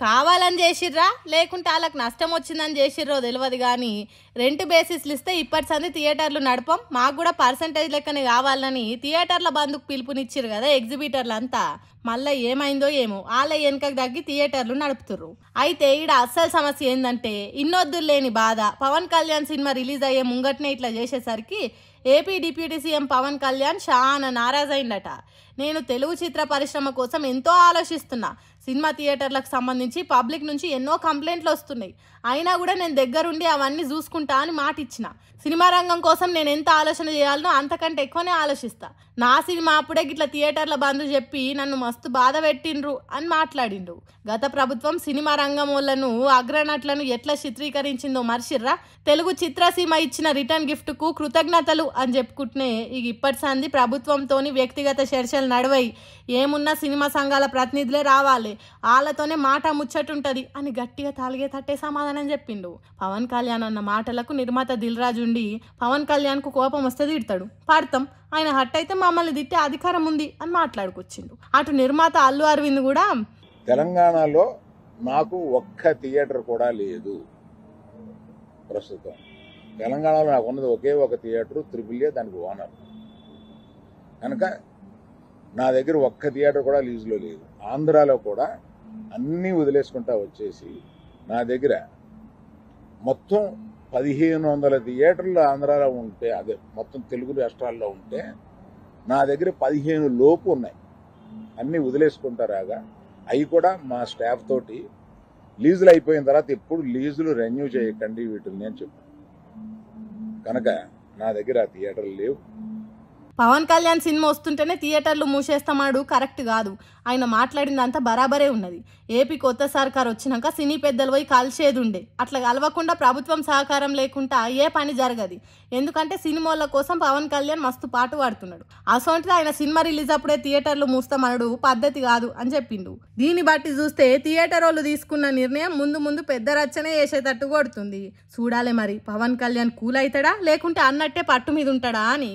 కావాలని చేసిర్రా లేకుంటే వాళ్ళకి నష్టం వచ్చిందని చేసిర్రో తెలియదు కానీ రెంట్ బేసిస్లు ఇస్తే ఇప్పటి సంది థియేటర్లు నడపం, మాకు కూడా పర్సంటేజ్ లెక్కనే కావాలని థియేటర్ల బంధుకు పిలుపునిచ్చిర్రు కదా ఎగ్జిబిటర్లు అంతా. మళ్ళీ ఏమైందో ఏమో వాళ్ళ వెనకకు తగ్గి థియేటర్లు నడుపుతుర్రు. అయితే ఈడ అస్సలు సమస్య ఏంటంటే ఇన్నొద్దులు లేని బాధ. పవన్ కళ్యాణ్ సినిమా రిలీజ్ అయ్యే ముంగట్నే ఇట్లా చేసేసరికి AP deputy CM Pawan Kalyan చాలా నారాజైందట. నేను తెలుగు చిత్ర పరిశ్రమ కోసం ఎంతో ఆలోచిస్తున్నా, సినిమా థియేటర్లకు సంబంధించి పబ్లిక్ నుంచి ఎన్నో కంప్లైంట్లు వస్తున్నాయి, అయినా కూడా నేను దగ్గరుండి అవన్నీ చూసుకుంటా అని మాట ఇచ్చిన. సినిమా రంగం కోసం నేను ఎంత ఆలోచన చేయాలనో అంతకంటే ఎక్కువనే ఆలోచిస్తా. నా సినిమా అప్పుడే గిట్లా థియేటర్ల బంధు చెప్పి నన్ను మస్తు బాధ పెట్టిండ్రు అని మాట్లాడిండ్రు. గత ప్రభుత్వం సినిమా రంగం వాళ్ళను అగ్రనట్లను ఎట్లా చిత్రీకరించిందో మర్చిర్రా? తెలుగు చిత్రసీమ ఇచ్చిన రిటర్న్ గిఫ్ట్కు కృతజ్ఞతలు అని చెప్పుకుంటూనే ఇక ఇప్పటి సంది ప్రభుత్వంతోని వ్యక్తిగత చర్చలు నడవై ఏమున్నా సినిమా సంఘాల ప్రతినిధులే రావాలి, వాళ్ళతోనే మాట ముచ్చటుంటది అని గట్టిగా తాలిగే తట్టే సమాధానం చెప్పిండు. పవన్ కళ్యాణ్ అన్న మాటలకు నిర్మాత దిల్ రాజు ఉండి పవన్ కళ్యాణ్కు కోపం వస్తే తిడతాడు, పడతాం, ఆయన హట్ అయితే మమ్మల్ని తిట్టే అధికారం ఉంది అని మాట్లాడుకొచ్చిండు. అటు నిర్మాత అల్లు అరవింద్ కూడా తెలంగాణలో నాకు ఒక్క థియేటర్ కూడా లేదు ప్రస్తుతం. తెలంగాణలో నాకు ఉన్నది ఒకే ఒక థియేటర్, త్రిపుల్ దానికి ఓనర్ కనుక నా దగ్గర ఒక్క థియేటర్ కూడా లీజులో లేదు. ఆంధ్రాలో కూడా అన్నీ వదిలేసుకుంటా వచ్చేసి నా దగ్గర మొత్తం 1500 థియేటర్లు ఆంధ్రాలో ఉంటే, అదే మొత్తం తెలుగు రాష్ట్రాల్లో ఉంటే నా దగ్గర 15 లోపు ఉన్నాయి. అన్నీ వదిలేసుకుంటారాగా అవి కూడా మా స్టాఫ్ తోటి లీజులు అయిపోయిన తర్వాత ఎప్పుడు లీజులు రెన్యూ చేయకండి వీటిని అని చెప్పాను. కనుక నా దగ్గర ఆ థియేటర్లు లేవు. పవన్ కళ్యాణ్ సినిమా వస్తుంటేనే థియేటర్లు మూసేస్తామాడు కరెక్ట్ కాదు. ఆయన మాట్లాడిందంతా బరాబరే ఉన్నది. ఏపీ కొత్త సర్కార్ వచ్చినాక సినీ పెద్దలు పోయి కలిసేది ఉండే, అట్లా కలవకుండా ప్రభుత్వం సహకారం లేకుండా ఏ పని జరగదు. ఎందుకంటే సినిమాల కోసం పవన్ కళ్యాణ్ మస్తు పాటు పడుతున్నాడు. అసొంటిది ఆయన సినిమా రిలీజ్ అప్పుడే థియేటర్లు మూస్తామనడు పద్ధతి కాదు అని చెప్పిండు. దీన్ని బట్టి చూస్తే థియేటర్ వాళ్ళు తీసుకున్న నిర్ణయం ముందు ముందు పెద్ద రచనే వేసేటట్టు కొడుతుంది. చూడాలి మరి పవన్ కళ్యాణ్ కూల్ అవుతాడా లేకుంటే అన్నట్టే పట్టు మీద ఉంటాడా అని.